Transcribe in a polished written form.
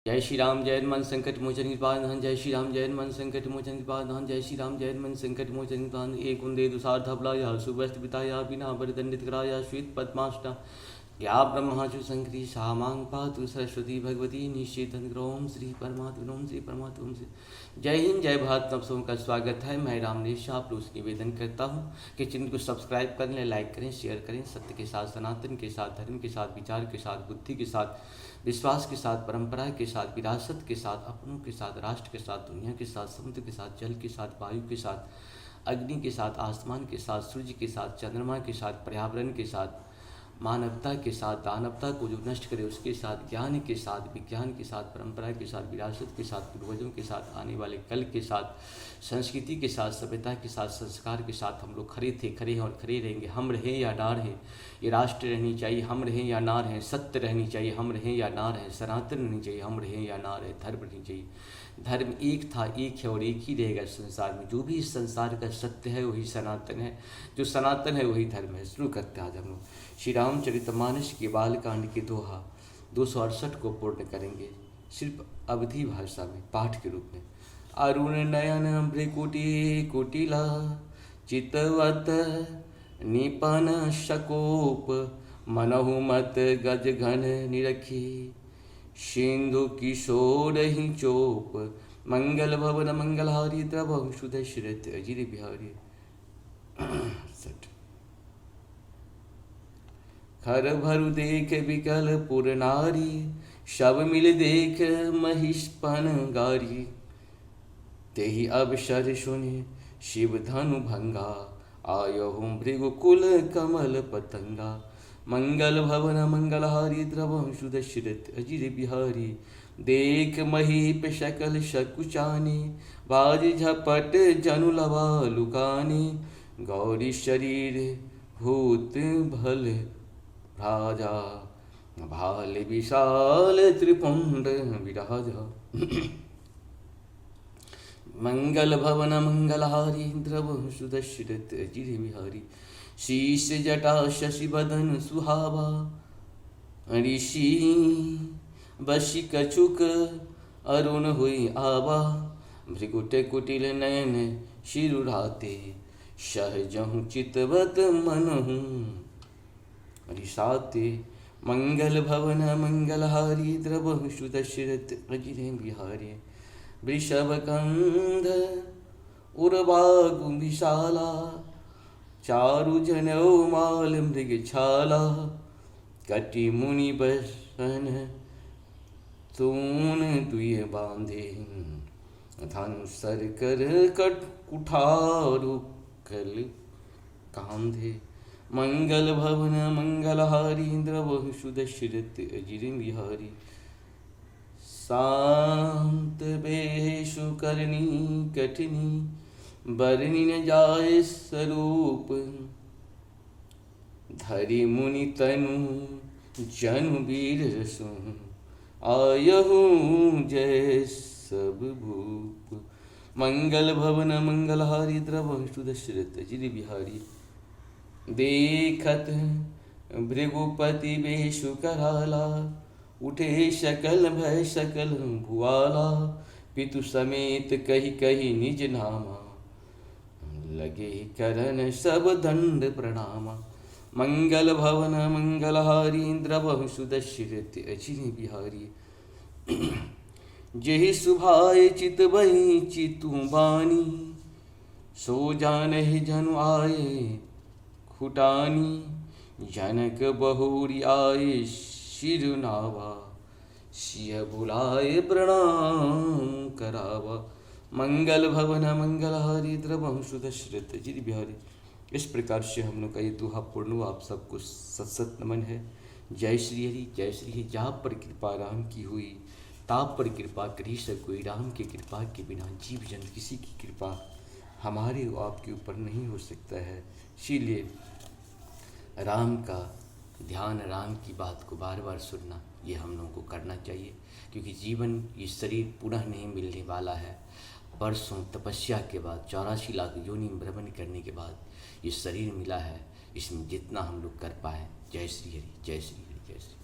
जय श्री राम जय हनुमान संकट मोचन कृपाधान। जय श्री राम जय हनुमान संकट मोचन कृपाधान। जय श्री राम जय हनुमान संकट मोचन कृपाधान। एक उन्दे दुसार धबलाया सुवस्त बिताया बिना बरदंडित कराया श्वेत पद्माष्टा या ब्रह्माचु संकृति सामांग पातु सरस्वती भगवती निश्चित ओम श्री परमात्मा ओम श्री परमात्मा ओम श्री। जय हिंद जय भारत। आप सबों का स्वागत है। मैं रामनेश आप लोग निवेदन करता हूँ कि चैनल को सब्सक्राइब कर लें, लाइक करें, शेयर करें। सत्य के साथ, सनातन के साथ, धर्म के साथ, विचार के साथ, बुद्धि के साथ, विश्वास के साथ, परंपरा के साथ, विरासत के साथ, अपनों के साथ, राष्ट्र के साथ, दुनिया के साथ, समुद्र के साथ, जल के साथ, वायु के साथ, अग्नि के साथ, आसमान के साथ, सूर्य के साथ, चंद्रमा के साथ, पर्यावरण के साथ, मानवता के साथ, दानवता को जो नष्ट करे उसके साथ, ज्ञान के साथ, विज्ञान के साथ, परंपरा के साथ, विरासत के साथ, पूर्वजों के साथ, आने वाले कल के साथ, संस्कृति के साथ, सभ्यता के साथ, संस्कार के साथ हम लोग खड़े थे, खड़े हैं और खड़े रहेंगे। हम रहें या ना रहें, ये राष्ट्र रहनी चाहिए, हम रहें या ना रहें। सत्य रहनी चाहिए, हम रहें या ना रहें। सनातन रहनी चाहिए, हम रहें या ना रहें। धर्म रहनी चाहिए। धर्म एक था, एक है और एक ही रहेगा संसार में। जो भी इस संसार का सत्य है वही सनातन है, जो सनातन है वही धर्म है। शुरू करते हैं आज हम लोग श्री रामचरितमानस के बालकांड के दोहा 268 को पूर्ण करेंगे, सिर्फ अवधी भाषा में, पाठ के रूप में। अरुण नयन भ्रिकुटी कुटिला चितवत निपन शकोप मनहु मत गज घन निरखी सिंधु किशोर ही चोप मंगल भवन मंगलहारी द्रव सुदशरथ अजिर बिहारी। खर भरु देख विकल पुर नारी शब मिल देख महिष्पन गारी तेहि अवसर सुनि शिव धनु भंगा आयहु भृगुकुल कमल पतंगा मंगल भवन मंगलहारी द्रव सुदशरथ अजिर बिहारी देख महीप शकल शकुचानी बाज झपट जनु लवा लुकानी गौरी शरीर भूत भल राजा भाल विशाल त्रिपुंड विराजा मंगल भवन मंगलहारी द्रव सुदशरथ अजिर बिहारी शीश जटा शशि बदन सुहावा ऋषि बशी कछुक अरुण हुई आवा भृगुट कुटिल नयन शिरुराते सहजहु चितवत मनहु रिसाते मंगल भवन मंगलहारी द्रव सुदशरथ अजिर बिहारी वृषभ कंध उर्वागु विशाला चारु जनौ माल मृग छाला कटि मुनि बसन तून दुय बांधे धनु सर कर कट कुठारु कल कांधे मंगल भवन मंगलहारी द्रव सुदशरथ अजिर बिहारी शांत बेशु करनी कठिनी बरनी न जाय स्वरूप धरि मुनि तनु जनु वीर रसु आयहु जय सब भूप मंगल भवन मंगलहारी द्रव सुदशरथ अजिर बिहारी देखत भृगुपति बेशु कराला उठे सकल भय सकल भुआला पितु समेत कही कही निज नामा लगे करन सब दंड प्रणामा मंगल भवन मंगलहारी द्रव सुदशरथ अजिर बिहारी जेहि सुभाय चित वही चितु बानी सो जानहि जनु आए खुटानी जनक बहुरी आए शिरुनावा सिय बुलाए प्रणाम करावा मंगल भवन मंगलहारी द्रव सुदशरथ अजिर बिहारी। इस प्रकार से हम लोग का ये दोहा पूर्ण हुआ। आप सबको सत सत नमन है। जय श्री हरि जय श्री हरि। जहाँ पर कृपा राम की हुई ताप पर कृपा करी सब कोई। राम की कृपा के बिना जीव जंत किसी की कृपा हमारे आपके ऊपर नहीं हो सकता है। इसीलिए राम का ध्यान, राम की बात को बार बार सुनना ये हम लोगों को करना चाहिए, क्योंकि जीवन ये शरीर पुनः नहीं मिलने वाला है। वर्षों तपस्या के बाद 84 लाख योनि भ्रमण करने के बाद ये शरीर मिला है। इसमें जितना हम लोग कर पाए। जय श्री हरि जय श्री हरि जय श्री।